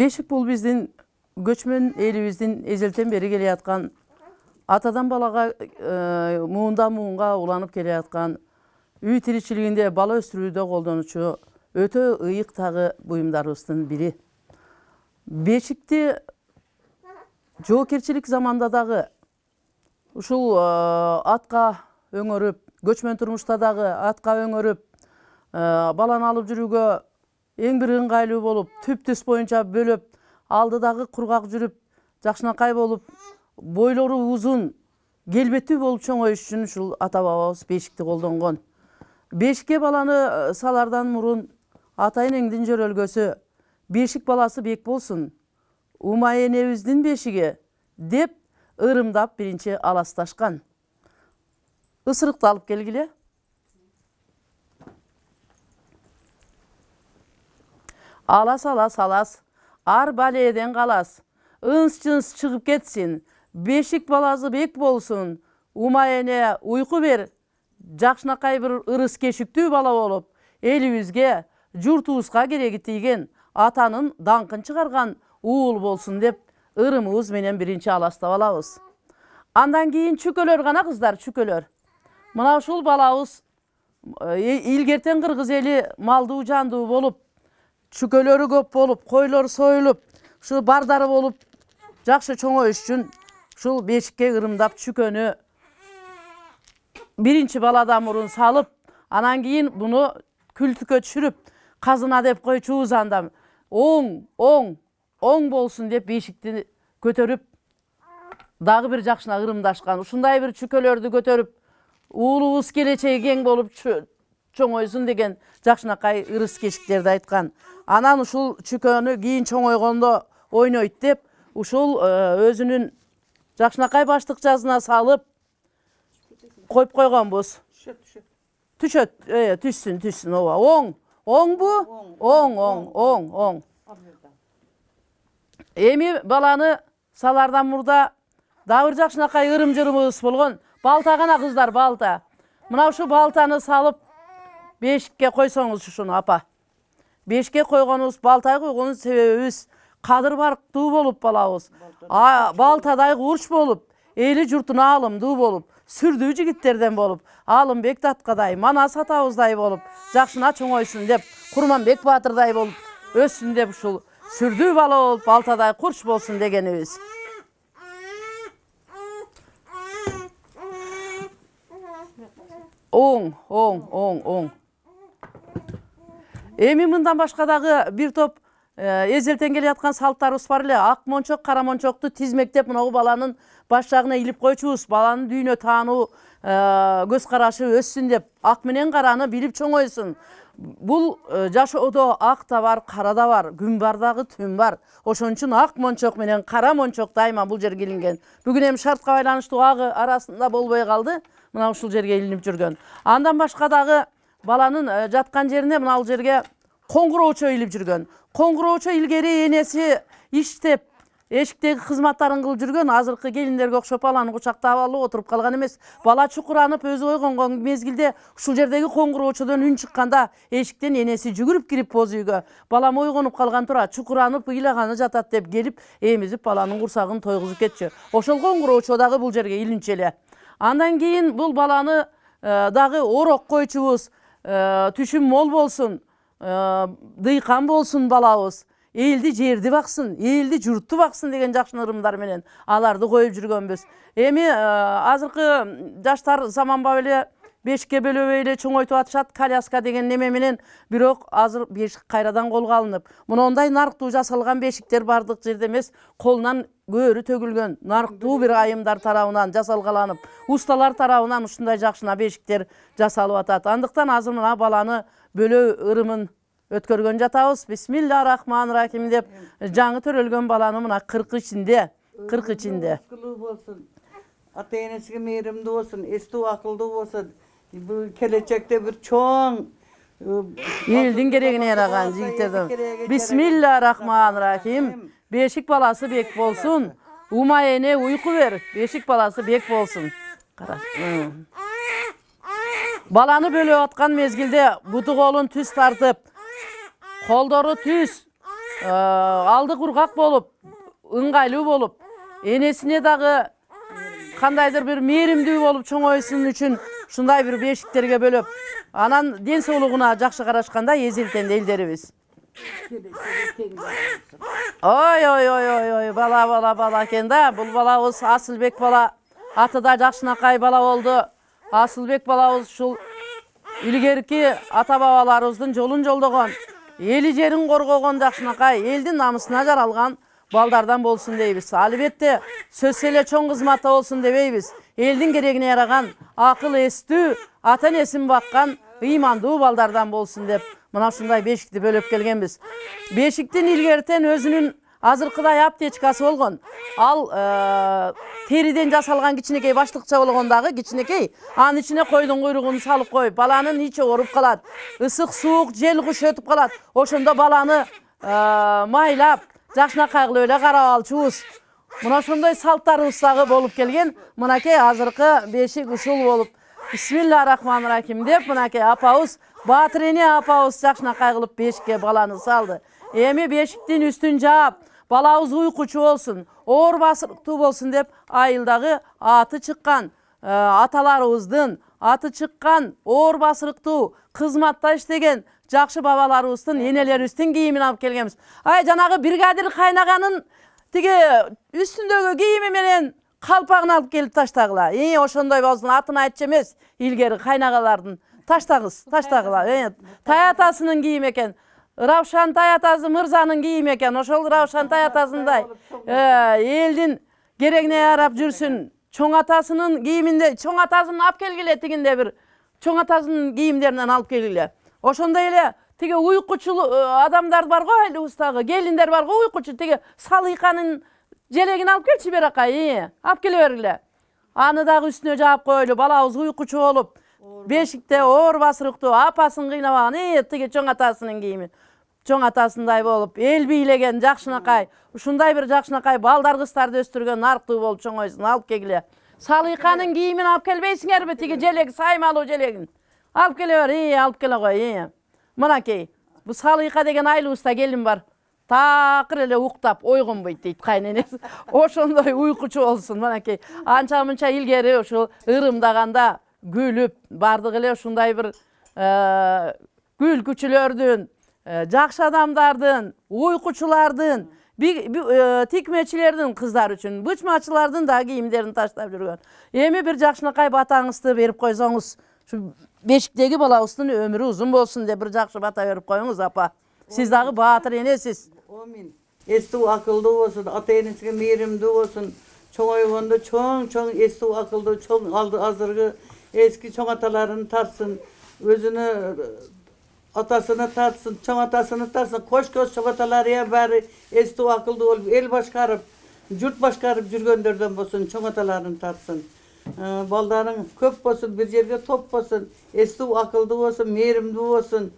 Бешик бул биздин göçmen элибиздин эзелтен бери келе аткан, атадан балага муундан муунга уланып келе аткан, үй тиричилигинде бала өстүрүүдө колдонуучу өтө ыйык тагы буюмдарыбыздын бири. Бешикти жоокерчилик заманда дагы ушул атка өңөрүп, көчмөн турмушта дагы атка өңөрүп, баланы алып жүрүүгө эң бир ыңгайлуу болуп, түп-түс боюнча бөлөп, алдыдагы кургак жүрүп, жакшынакай болуп, бойлору узун, келбеттүү болуп чоңоюш үчүн ушул ата бабабыз бешикти колдонгон. Бешикке баланы салардан мурун ата энеңдин жөрөлгөсү бешик баласы бек болсун, умай энебиздин бешиги деп ырымдап биринчи аласташкан. Ысырыкты алып келгиле. Алас алас алас, ар баледен калас, ынс-чынс чыгып кетсин, бешик баласы бек болсун, умай эне уйку бер, жакшынакай бир ырыс кешиктүү бала болуп, элибизге, журтубузга кереги тийген, атанын даңкын чыгарган уул болсун деп ырымыбыз менен биринчи аластап алабыз. Андан кийин чүкөлөр гана кыздар, чүкөлөр. Мына ушул балабыз илгертен кыргыз эли малдуу жандуу болуп, чүкөлөрү көп болуп, койлор союлуп, ушу бардары болуп, жакшы чоңоюш үчүн ушул бешикке ырымдап чүкөнү биринчи баладан мурун салып, анан кийин буну күлтүккө түшүрүп, казына деп койчубуз анда. Оң болсун деп бешикти көтөрүп, дагы бир жакшына ырымдашкан. Ушундай бир чүкөлөрдү көтөрүп, уулубуз келечеги кең болуп чоңойсун деген жакшынакай ырыс кешиктерди айткан. Анан ушул чүкөнү кийин чоңойгондо ойнойт деп, ушул өзүнүн жакшынакай баштыкчасына салып коюп койгонбуз. Түшөт, түшсүн, ооба. Оңбу? Оң. Эми баланы салардан мурда дагы бир жакшынакай ырым-жырымыбыз болгон. Балта гана кыздар, балта. Мына ушу балтаны салып бешикке койсоңуз ушуну, апа. Бешикке койгонубуз, балтага койгонубуз себебибиз кадыр барктуу болуп балабыз. Балтадай курч болуп, эли журтуна алымдуу болуп, сүрдүү жигиттерден болуп, Алымбек таткадай, Манас атабыздай болуп, жакшына чоңойсун деп, Курманбек баатырдай болуп, өссүн деп ушул сүрдүү бала болуп, балтадай курч болсун дегенибиз. Оң. Эми мындан башка дагы бир топ эзелтен келе аткан салттарыбыз бар эле. Ак мончок, кара мончокту тизмектеп мынагу баланын баш жагына илип койчубуз. Баланын дүйнө таануу, көз карашы өссүн деп, ак менен караны билип чоңойсун. Бул жашоодо ак да бар, кара да бар, күн бар дагы, түн бар. Ошон үчүн ак мончок менен кара мончок дайыма бул жерге илинген. Бүгүн эми шартка байланыштуу агы арасында болбой калды. Мына ушул жерге илинип жүргөн. Андан башка дагы баланын жаткан жерине мына бул жерге коңгуроочо илип жүргөн. Коңгуроочо илгери энеси иштеп, эшиктеги кызматтарын кылып жүргөн, азыркы келиндерге окшоп баланы кучактап алып отуруп калган эмес. Бала чукуранып өзү ойгонгон мезгилде ушул жердеги коңгуроочодон үн чыкканда эшиктен энеси жүгүрүп кирип боз үйгө. Балам ойгонуп калган тура, чукуранып ыйлаганы жатат деп келип, эмизип баланын курсагын тойгузуп кетчү. Ошол коңгуроочо дагы бул жерге илинчү эле. Андан кийин бул баланы дагы орок койчубуз, түшүм мол болсун, дыйкан болсун балабыз, элди жерди баксын, элди журтту баксын деген жакшы ырымдар менен аларды коюп жүргөнбүз. Эми азыркы жаштар заманбап эле бешикке бөлөбөй эле чоңойтуп атышат, коляска деген неме менен, бирок азыр бешик кайрадан колго алынып, мондай нарктуу жасалган бешиктер бардык жерде эмес, колунан көөрү төгүлгөн, нарктуу бир айымдар тарабынан жасалгаланып, усталар тарабынан ушундай жакшына бешиктер жасалып атат. Андыктан азыр мына баланы бөлөө ырымын өткөргөн жатабыз. Бисмиллахиррахманиррахим деп жаңы төрөлгөн баланы мына 40 ичинде. Ата энесиге мээримдүү болсун, эстүү акылдуу болсун. Бул келечекте бир чоң элдин керегине яраган жигиттерден. Бисмиллахиррахманиррахим. Бешик баласы бек болсун. Умай эне уйку бер. Бешик баласы бек болсун. Баланы бөлөп аткан мезгилде буту колун түз тартып, колдору түз, алды kurgak bolup, ыңгайлуу болуп, энесине дагы кандайдыр бир мээримдүү болуп чоңойсун үчүн ушундай бир бешиктерге бөлөп, анан ден соолугуна жакшы карашканда эзелтен элдерибиз. Ой, бала экен да. Бул балабыз Асылбек бала. Аты да Жакшынакай бала болду. Асылбек балабыз ушул илгерки ата бабаларыбыздын жолун жолдогон, эли жерин коргогон Жакшынакай, элдин намысына жаралган балдардан болсун дейбиз. Албетте сөзсө эле чоң кызматта болсун дебейбиз. Элдин керегине яраган, акыл эстүү, ата энесин баккан, ыймандуу балдардан болсун деп мына ушундай бешикти бөлөп келгенбиз. Бешиктин илгертен өзүнүн азыркыдай аптечкасы болгон. Ал териден жасалган кичинекей баштыкча болгон дагы кичинекей. Анын ичине койдун куйругун салып коюп, баланын ичи ооруп калат. Ысык суук жел куш өтүп калат. Ошондо баланы майлап, Жакшынакай кылып эле карап алчубуз. Мына ошондой салттарыбыз дагы болуп келген. Мынакей азыркы бешик ушул болуп. Бисмиллахиррахманиррахим деп мынакей апабыз, Батырене апабыз Жакшынакай кылып бешикке баланы салды. Эми бешиктин үстүн жаап, балабыз уйкучу болсун, оор басырыктуу болсун деп айылдагы аты чыккан аталарыбыздын, аты чыккан оор басырыктуу кызматта иштеген жакшы бабаларыбыздын, энелерибиздин кийимин алып келгенбиз. Ай, жанагы бригадир кайнаганын тиги үстүндөгү кийими менен калпагын алып келип таштагыла. Ошондой болсун, атын айтчу эмес, илгери кайнагалардын. Таштагыла. Таятасынын кийими экен. Равшан Таятасы мырзанын кийими экен. Ошол Равшан Таятасындай элдин керегине ярап жүрсүн. Чоң атасынын кийиминде, чоң атасын алып келгиле, тигинде бир чоң атасынын кийимдеринен алып келгиле. Ошондой эле тиги уйкучу адамдар бар го, айлыбыздагы келиндер бар го, уйкучу тиги Салыйканын желегин алып келчи беракай, алып келе бергиле. Аны дагы үстүнө жаап койлу, балабыз уйкучу болуп, бешикте оор басырыктуу, апасын кыйнабаган, тиги чоң атасынын кийими. Чоң атасындай болуп, эл бийлеген Жакшынакай, ушундай бир Жакшынакай балдар кыздарды өстүргөн нарктуу болуп чоңойсун, алып келгиле. Салыйканын кийимин алып келбейсиңерби, тиги желек, саймалуу желегин. Алып келе бер, алып келе кой. Мынакей, бу Салыйка деген айлыбызда келин бар. Такыр эле уктап ойгонбойт дейт кайненеси. Ошондой уйкучу болсун, мынакей. Анча-мынча илгери ушул ырымдаганда күлүп, бардык эле ушундай бир күлкүчүлөрдүн, жакшы адамдардын, уйкучулардын, тикмечилердин кыздар үчүн, бычмачылардын да кийимдерин таштап жүргөн. Эми бир Жакшынакай батаңызды берип койсоңуз, ушу бешиктеги балабыздын өмүрү узун болсун деп бир жакшы бата берип коюңуз, апа. Сиз дагы баатыр энесиз. Амин. Эстүү акылдуу болсун, ата энесине мээримдүү болсун. Чоңойгондо чоң эстүү акылдуу, чоң азыркы эски чоң аталарын тартсын, өзүнө атасына тартсын, чоң атасына тартсын, кош-кош чоң аталары баары эстүү акылдуу болуп, эл башкарып, журт башкарып жүргөндөрдөн болсун, чоң аталарын тартсын. Балдарың көп болсун, бир жерге топ болсун, эстүү акылдуу болсун, мээримдүү болсун.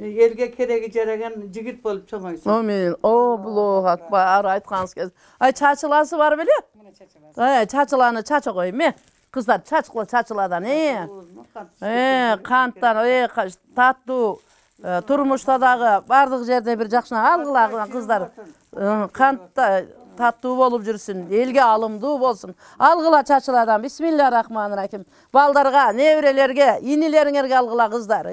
Elge keregi jaragан жигит болуп чоңойсун. Амин. Аллаху акбар, айтканыңыз келсин. Ай, чачыласы бар беле? Мына чачыласы. Чачыланы чача кой, ме? Кыздар чачкыла чачыладан, канттан, таттуу, турмушта дагы бардык жерде бир жакшына алгыла кыздар. Кантта таттуу болуп жүрсүн, элге алымдуу болсун. Алгыла чачыладан. Бисмиллахиррахманиррахим. Балдарга, неберелерге, инилериңерге алгыла кыздар.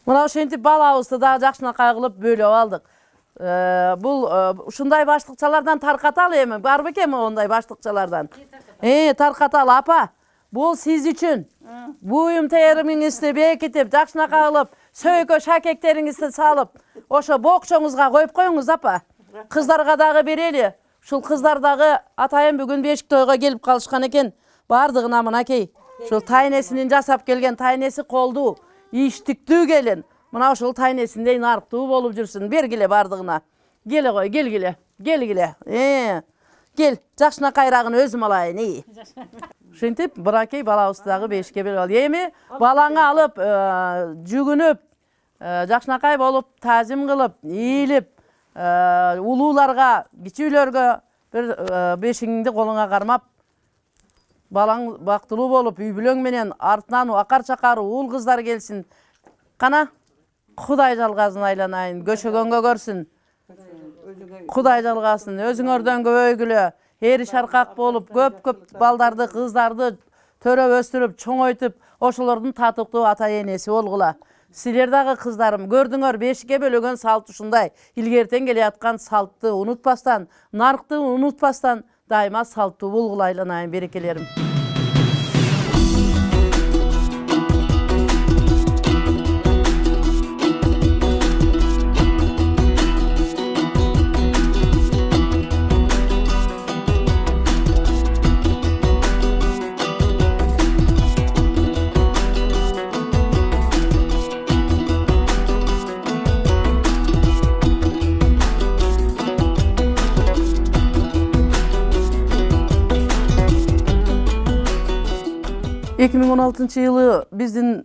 Мына ошентип балабызды дагы Жакшынакай кылып бөлөп алдык. Бул ушундай баштыкчалардан таркаталы эми, бар бекен ондай баштыкчалардан? Таркаталы апа. Бул сиз үчүн. Буюм теримиңизди бекитип, Жакшынакай кылып, сөйкө шакектериңизди салып, ошо бокчоңузга коюп коюңуз, апа. Кыздарга дагы берели. Ушул кыздар дагы атайын бүгүн бешик тойго келип калышкан экен. Бардыгына мынакей. Ушул тайнесинин жасап келген, тайнеси колдуу, иштиктүү келин. Мына ушул тайнесиндей нарктуу болуп жүрсүн. Бергиле бардыгына. Келе кой, келгиле. Кел, Жакшынакайрагын өзүм алайын. Ушинтип, мынакей балабызды дагы бешикке берип ал. Эми балаңа алып, жүгүнүп, Жакшынакай болуп, тазим кылып, ийилип, улууларга, кичүүлөргө бир бешигиңди колуңа кармап, балаң бактылуу болуп, үй бүлөң менен артынан акар чакар уул кыздар келсин. Кана, Құдай жалғасын айланайын, көшөгөнгө көрсін. Құдай жалғасын, өзүңөрдөн көбөйгүлө, ери шаркак болуп, көп балдарды, кыздарды төрөп өстүрүп, чоңойтуп, ошолордун татыктуу ата энеси болгула. Силер дагы кыздарым, көрдүңөр, бешикке бөлөгөн салт ушундай. Илгертен келе аткан салтты унутпастан, нарыкты унутпастан, дайыма салттуу болгула айланайын, берекелерим. Эки миң 16 жылы биздин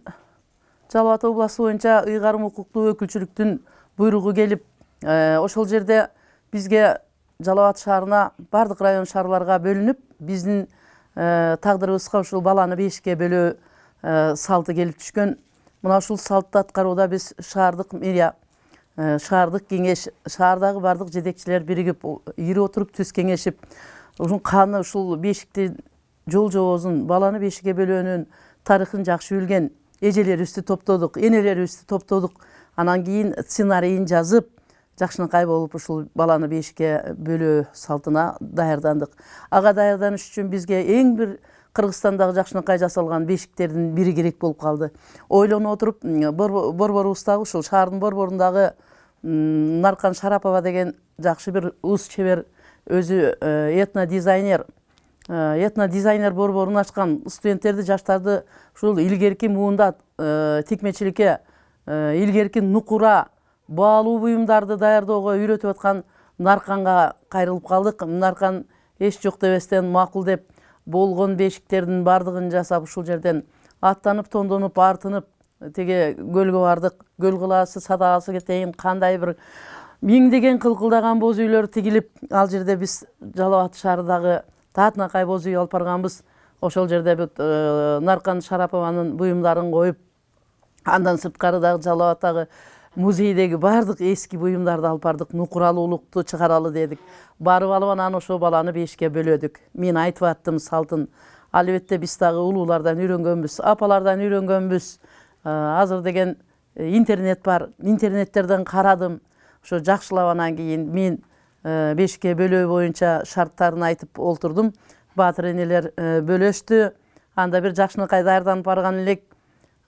Жалал Абад областы боюнча ыйгарым укуктуу өкүлчүлүктүн буйругу келип, ошол жерде бизге Жалал Абад шаарына бардык район шаарларга бөлүнүп, биздин тагдырыбызга ушул баланы бешикке бөлөө салты келип түшкөн. Мына ушул салтты аткарууда биз шаардык мэрия, шаардык кеңеш, шаардагы бардык жетекчилер биригип, ири отуруп түз кеңешип, ушул каны ушул бешикти жол жоозун, баланы бешикке бөлөөнүн тарыхын жакшы билген эжелерибизди топтодук, энелерибизди топтодук. Анан кийин сценарийин жазып, жакшынакай болуп ушул баланы бешикке бөлөө салтына даярдандык. Ага даярданыш үчүн бизге эң бир Кыргызстандагы жакшынакай жасалган бешиктердин бири керек болуп калды. Ойлонуп отуруп, борборубуздагы ушул шаардын борборундагы Наркан Шарапова деген жакшы бир уус чебер, өзү этнодизайнер борборун ачкан, студенттерди, жаштарды ушул илгерки муунда тикмечиликке, илгерки нукура, баалуу буюмдарды даярдоого үйрөтүп аткан Нарканга кайрылып калдык. Наркан эч жок дебестен макул деп болгон бешиктердин бардыгын жасап, ушул жерден аттанып, тондонуп, артынып, теге көлгө бардык. Көл кылаасы, садагасы кетейин, кандай бир миңдеген кылкылдаган боз үйлөр тигилип, ал жерде биз Жалал Абад шаарындагы Таатынакай боз үй алып барганбыз. Ошол жерде Наркан Шарапованын буюмдарын коюп, андан сырткарыдагы Жалал Абадтагы музейдеги бардык эски буюмдарды алып бардык. Нукуралуулукту чыгаралы дедик. Барып алып анан ошо баланы бешикке бөлөдүк. Мен айтып аттым салтын. Албетте биз дагы улуулардан үйрөнгөнбүз, апалардан үйрөнгөнбүз. Азыр деген интернет бар. Интернеттерден карадым. Ошо жакшылап анан кийин мен бешикке бөлөө боюнча шарттарын айтып олтурдум. Баатыр энелер бөлөштү. Анда бир жакшынакай даярданып барган элек.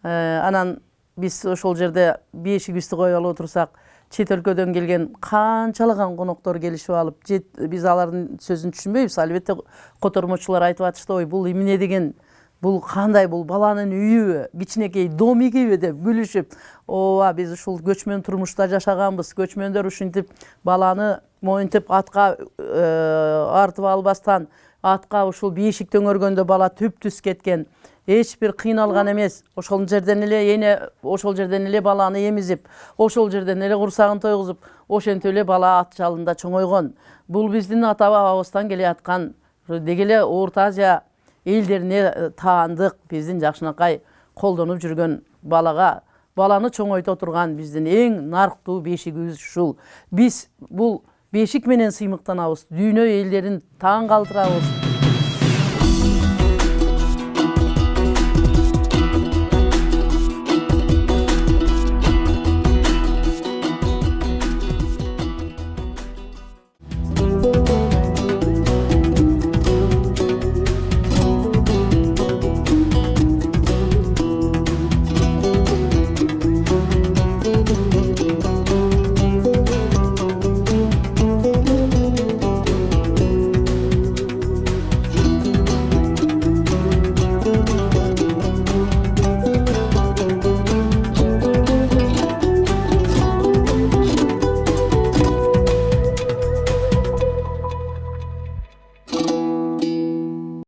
Анан биз ошол жерде бешигибизди коюп алып отурсак, чет өлкөдөн келген канчалаган коноктор келишип алып, биз алардын сөзүн түшүнбөйбүз. Албетте котормочулар айтып атышты, ой, бул эмне деген, бул кандай, бул баланын үйүбү, кичинекей домигиби деп күлүшүп, ооба, биз ушул көчмөн турмушта жашаганбыз. Көчмөндөр ушинтип баланы моинтип атка артып албастан, атка ушул бешик төңөргөндө бала түп-түз кеткен. Эч бир кыйналган эмес. Ошол жерден эле баланы эмизип, ошол жерден эле курсагын тойгузуп, ошентип эле бала ат жалында чоңойгон. Бул биздин ата-бабабыздан келе аткан, деги эле Орто Азия элдерине таандык, биздин жакшынакай колдонуп жүргөн баланы чоңойто турган биздин эң нарктуу бешигибиз ушул. Биз бул бешик менен сыймыктанабыз, дүйнө элдерин таң калтырабыз.